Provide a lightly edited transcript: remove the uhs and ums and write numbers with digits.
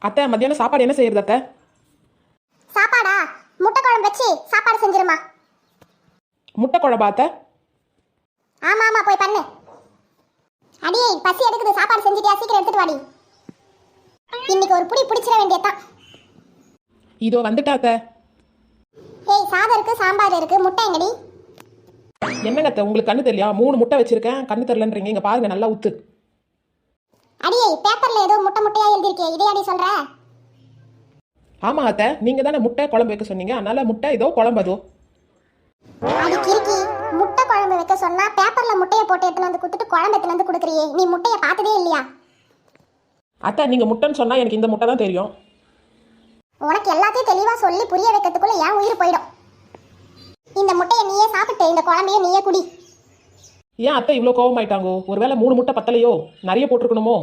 அத்தை மத்தியானம் சாப்பாடு என்ன செய்யறது அத்தை? சாப்பாடா? முட்டை குழம்பு வச்சு சாப்பாடு செஞ்சிருமா. முட்டை குழம்பா அத்தை? ஆமா ஆமா, போய் பண்ணு. அடியே, பசி எடுக்குது, சாப்பாடு செஞ்சிட்டியா? சீக்கிரம் எடுத்துட்டு வாடி. இன்னைக்கு ஒரு புடி பிடிச்சிட வேண்டியதான். இதோ வந்துட்டா அத்தை. ஏய், சாதம் இருக்கு, சாம்பார் இருக்கு, முட்டை எங்கடி? என்னங்க அத்தை உங்களுக்கு கண்ணு தெரியலையா? 3 முட்டை வச்சிருக்கேன், கண்ணு தெரியலன்றீங்க. இங்க பாருங்க, நல்லா உத்து. அடியே, பேப்பர்ல ஏதோ முட்டை முட்டையா எழுதிருக்கே, இதையாடி சொல்ற? ஆமா அத்தை, நீங்க தானே முட்டை குழம்பு வைக்க சொன்னீங்க, அதனால முட்டை இதோ குழம்பு அதோ. அடி கிறுக்கி, முட்டை குழம்பு வைக்க சொன்னா பேப்பர்ல முட்டையை போட்டு எடுத்துட்டு வந்து கொடுத்துட்டு குழம்பு எடுத்துட்டு வந்து கொடுக்குறியே, நீ முட்டையை பார்த்ததே இல்லையா? அத்தை நீங்க முட்டைன்னு சொன்னா எனக்கு இந்த முட்டை தான் தெரியும். உனக்கு எல்லாத்தையும் தெளிவா சொல்லி புரிய வைக்கிறதுக்குள்ள என் உயிர் போயிடும். இந்த முட்டையை நீயே சாப்பிட்டு இந்த குழம்பையும் நீயே குடி. ஏன் அத்தை இவ்வளோ கோவமாயிட்டாங்கோ? ஒருவேளை 3 முட்டை பத்தலையோ? நிறைய போட்டிருக்கணுமோ?